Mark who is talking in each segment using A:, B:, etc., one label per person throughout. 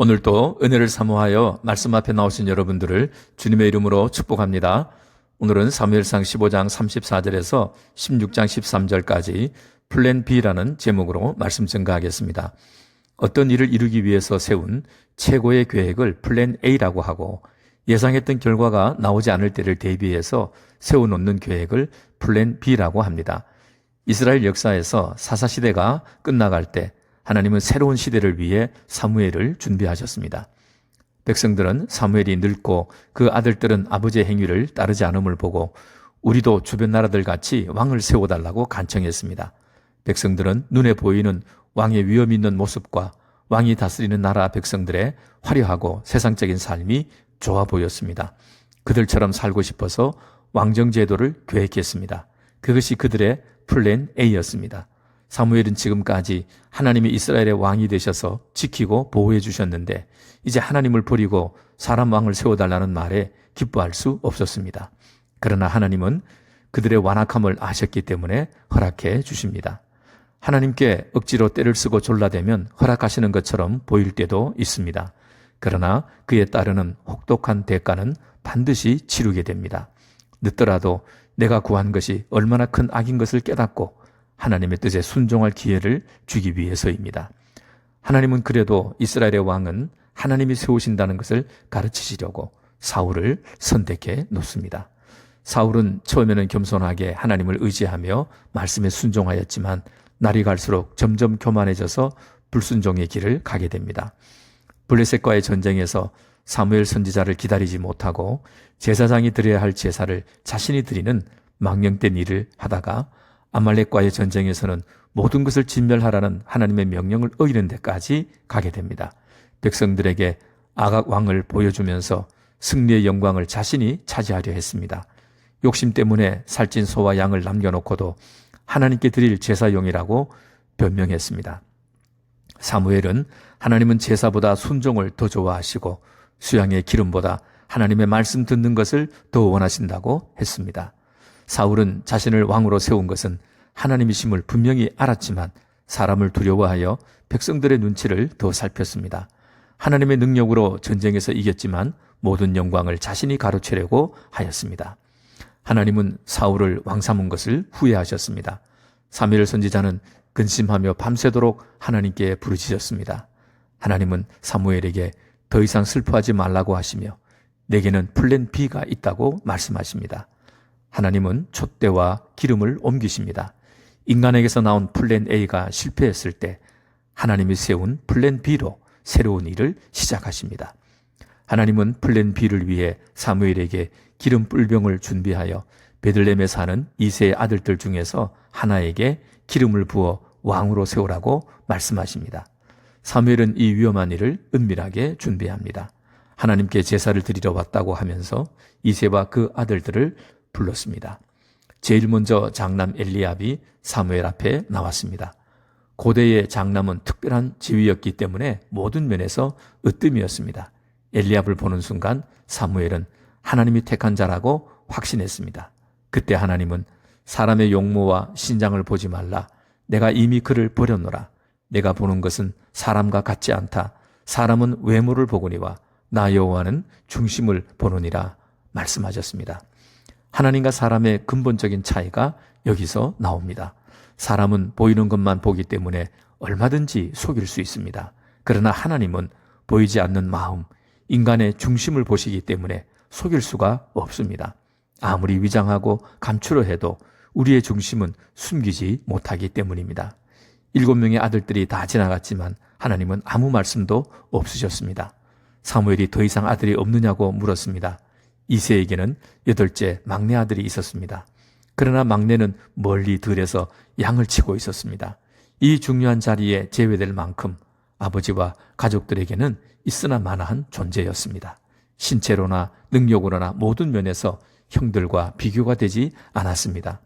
A: 오늘도 은혜를 사모하여 말씀 앞에 나오신 여러분들을 주님의 이름으로 축복합니다. 오늘은 사무엘상 15장 34절에서 16장 13절까지 플랜 B라는 제목으로 말씀 증가하겠습니다. 어떤 일을 이루기 위해서 세운 최고의 계획을 플랜 A라고 하고, 예상했던 결과가 나오지 않을 때를 대비해서 세워놓는 계획을 플랜 B라고 합니다. 이스라엘 역사에서 사사시대가 끝나갈 때 하나님은 새로운 시대를 위해 사무엘을 준비하셨습니다. 백성들은 사무엘이 늙고 그 아들들은 아버지의 행위를 따르지 않음을 보고 우리도 주변 나라들 같이 왕을 세워달라고 간청했습니다. 백성들은 눈에 보이는 왕의 위엄 있는 모습과 왕이 다스리는 나라 백성들의 화려하고 세상적인 삶이 좋아 보였습니다. 그들처럼 살고 싶어서 왕정제도를 계획했습니다. 그것이 그들의 플랜 A였습니다. 사무엘은 지금까지 하나님이 이스라엘의 왕이 되셔서 지키고 보호해 주셨는데, 이제 하나님을 버리고 사람 왕을 세워달라는 말에 기뻐할 수 없었습니다. 그러나 하나님은 그들의 완악함을 아셨기 때문에 허락해 주십니다. 하나님께 억지로 때를 쓰고 졸라대면 허락하시는 것처럼 보일 때도 있습니다. 그러나 그에 따르는 혹독한 대가는 반드시 치르게 됩니다. 늦더라도 내가 구한 것이 얼마나 큰 악인 것을 깨닫고 하나님의 뜻에 순종할 기회를 주기 위해서입니다. 하나님은 그래도 이스라엘의 왕은 하나님이 세우신다는 것을 가르치시려고 사울을 선택해 놓습니다. 사울은 처음에는 겸손하게 하나님을 의지하며 말씀에 순종하였지만 날이 갈수록 점점 교만해져서 불순종의 길을 가게 됩니다. 블레셋과의 전쟁에서 사무엘 선지자를 기다리지 못하고 제사장이 드려야 할 제사를 자신이 드리는 망령된 일을 하다가 아말렉과의 전쟁에서는 모든 것을 진멸하라는 하나님의 명령을 어기는 데까지 가게 됩니다. 백성들에게 아각 왕을 보여주면서 승리의 영광을 자신이 차지하려 했습니다. 욕심 때문에 살찐 소와 양을 남겨놓고도 하나님께 드릴 제사용이라고 변명했습니다. 사무엘은 하나님은 제사보다 순종을 더 좋아하시고 수양의 기름보다 하나님의 말씀 듣는 것을 더 원하신다고 했습니다. 사울은 자신을 왕으로 세운 것은 하나님이심을 분명히 알았지만 사람을 두려워하여 백성들의 눈치를 더 살폈습니다. 하나님의 능력으로 전쟁에서 이겼지만 모든 영광을 자신이 가로채려고 하였습니다. 하나님은 사울을 왕 삼은 것을 후회하셨습니다. 사무엘 선지자는 근심하며 밤새도록 하나님께 부르짖었습니다. 하나님은 사무엘에게 더 이상 슬퍼하지 말라고 하시며 내게는 플랜 B가 있다고 말씀하십니다. 하나님은 촛대와 기름을 옮기십니다. 인간에게서 나온 플랜 A가 실패했을 때 하나님이 세운 플랜 B로 새로운 일을 시작하십니다. 하나님은 플랜 B를 위해 사무엘에게 기름 뿔병을 준비하여 베들레헴에 사는 이새의 아들들 중에서 하나에게 기름을 부어 왕으로 세우라고 말씀하십니다. 사무엘은 이 위험한 일을 은밀하게 준비합니다. 하나님께 제사를 드리러 왔다고 하면서 이새와 그 아들들을 불렀습니다. 제일 먼저 장남 엘리압이 사무엘 앞에 나왔습니다. 고대의 장남은 특별한 지위였기 때문에 모든 면에서 으뜸이었습니다. 엘리압을 보는 순간 사무엘은 하나님이 택한 자라고 확신했습니다. 그때 하나님은 사람의 용모와 신장을 보지 말라. 내가 이미 그를 버렸노라. 내가 보는 것은 사람과 같지 않다. 사람은 외모를 보거니와 나 여호와는 중심을 보느니라 말씀하셨습니다. 하나님과 사람의 근본적인 차이가 여기서 나옵니다. 사람은 보이는 것만 보기 때문에 얼마든지 속일 수 있습니다. 그러나 하나님은 보이지 않는 마음, 인간의 중심을 보시기 때문에 속일 수가 없습니다. 아무리 위장하고 감추려 해도 우리의 중심은 숨기지 못하기 때문입니다. 7명의 아들들이 다 지나갔지만 하나님은 아무 말씀도 없으셨습니다. 사무엘이 더 이상 아들이 없느냐고 물었습니다. 이새에게는 8째 막내 아들이 있었습니다. 그러나 막내는 멀리 들에서 양을 치고 있었습니다. 이 중요한 자리에 제외될 만큼 아버지와 가족들에게는 있으나 마나한 존재였습니다. 신체로나 능력으로나 모든 면에서 형들과 비교가 되지 않았습니다.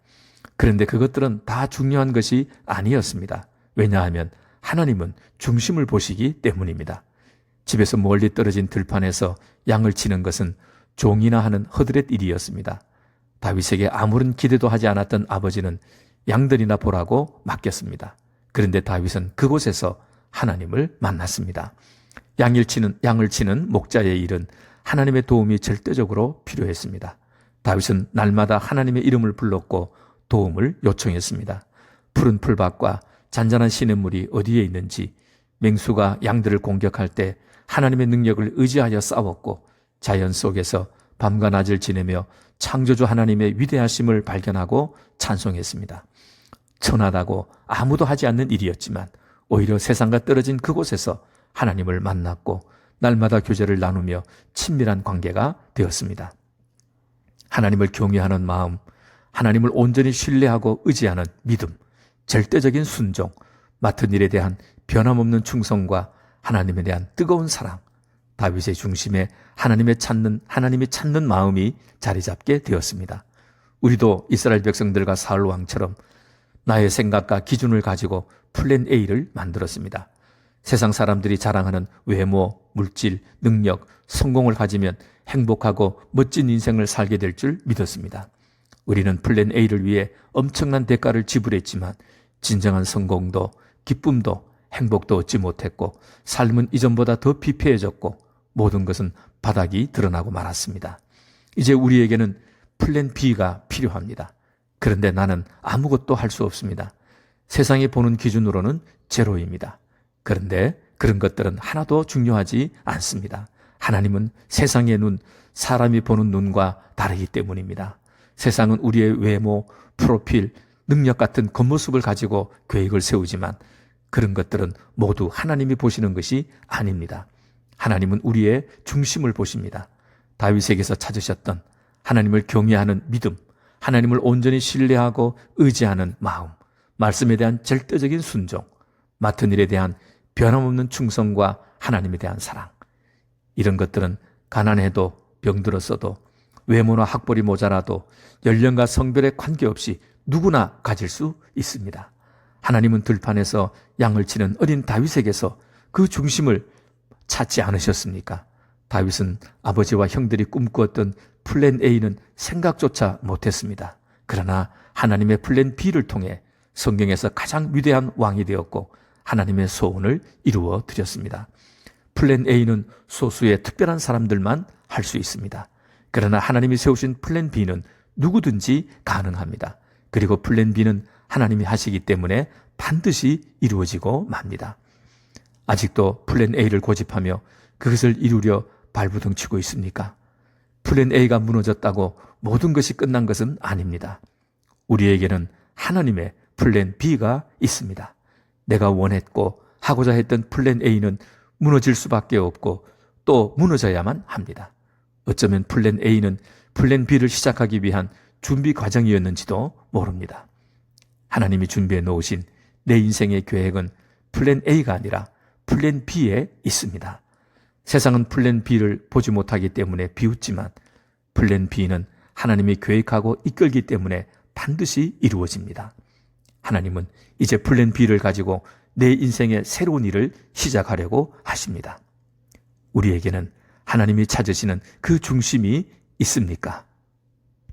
A: 그런데 그것들은 다 중요한 것이 아니었습니다. 왜냐하면 하나님은 중심을 보시기 때문입니다. 집에서 멀리 떨어진 들판에서 양을 치는 것은 종이나 하는 허드렛 일이었습니다. 다윗에게 아무런 기대도 하지 않았던 아버지는 양들이나 보라고 맡겼습니다. 그런데 다윗은 그곳에서 하나님을 만났습니다. 양을 치는 목자의 일은 하나님의 도움이 절대적으로 필요했습니다. 다윗은 날마다 하나님의 이름을 불렀고 도움을 요청했습니다. 푸른 풀밭과 잔잔한 시냇물이 어디에 있는지, 맹수가 양들을 공격할 때 하나님의 능력을 의지하여 싸웠고, 자연 속에서 밤과 낮을 지내며 창조주 하나님의 위대하심을 발견하고 찬송했습니다. 천하다고 아무도 하지 않는 일이었지만 오히려 세상과 떨어진 그곳에서 하나님을 만났고 날마다 교제를 나누며 친밀한 관계가 되었습니다. 하나님을 경외하는 마음, 하나님을 온전히 신뢰하고 의지하는 믿음, 절대적인 순종, 맡은 일에 대한 변함없는 충성과 하나님에 대한 뜨거운 사랑, 다윗의 중심에 하나님이 찾는 마음이 자리 잡게 되었습니다. 우리도 이스라엘 백성들과 사울 왕처럼 나의 생각과 기준을 가지고 플랜 A를 만들었습니다. 세상 사람들이 자랑하는 외모, 물질, 능력, 성공을 가지면 행복하고 멋진 인생을 살게 될 줄 믿었습니다. 우리는 플랜 A를 위해 엄청난 대가를 지불했지만 진정한 성공도 기쁨도 행복도 얻지 못했고 삶은 이전보다 더 피폐해졌고 모든 것은 바닥이 드러나고 말았습니다. 이제 우리에게는 플랜 B가 필요합니다. 그런데 나는 아무것도 할 수 없습니다. 세상이 보는 기준으로는 제로입니다. 그런데 그런 것들은 하나도 중요하지 않습니다. 하나님은 세상의 눈, 사람이 보는 눈과 다르기 때문입니다. 세상은 우리의 외모, 프로필, 능력 같은 겉모습을 가지고 계획을 세우지만 그런 것들은 모두 하나님이 보시는 것이 아닙니다. 하나님은 우리의 중심을 보십니다. 다윗에게서 찾으셨던 하나님을 경외하는 믿음, 하나님을 온전히 신뢰하고 의지하는 마음, 말씀에 대한 절대적인 순종, 맡은 일에 대한 변함없는 충성과 하나님에 대한 사랑. 이런 것들은 가난해도 병들었어도 외모나 학벌이 모자라도 연령과 성별에 관계없이 누구나 가질 수 있습니다. 하나님은 들판에서 양을 치는 어린 다윗에게서 그 중심을 찾지 않으셨습니까? 다윗은 아버지와 형들이 꿈꾸었던 플랜 A는 생각조차 못했습니다. 그러나 하나님의 플랜 B를 통해 성경에서 가장 위대한 왕이 되었고 하나님의 소원을 이루어 드렸습니다. 플랜 A는 소수의 특별한 사람들만 할 수 있습니다. 그러나 하나님이 세우신 플랜 B는 누구든지 가능합니다. 그리고 플랜 B는 하나님이 하시기 때문에 반드시 이루어지고 맙니다. 아직도 플랜 A를 고집하며 그것을 이루려 발부둥치고 있습니까? 플랜 A가 무너졌다고 모든 것이 끝난 것은 아닙니다. 우리에게는 하나님의 플랜 B가 있습니다. 내가 원했고 하고자 했던 플랜 A는 무너질 수밖에 없고 또 무너져야만 합니다. 어쩌면 플랜 A는 플랜 B를 시작하기 위한 준비 과정이었는지도 모릅니다. 하나님이 준비해 놓으신 내 인생의 계획은 플랜 A가 아니라 플랜 B에 있습니다. 세상은 플랜 B를 보지 못하기 때문에 비웃지만 플랜 B는 하나님이 계획하고 이끌기 때문에 반드시 이루어집니다. 하나님은 이제 플랜 B를 가지고 내 인생의 새로운 일을 시작하려고 하십니다. 우리에게는 하나님이 찾으시는 그 중심이 있습니까?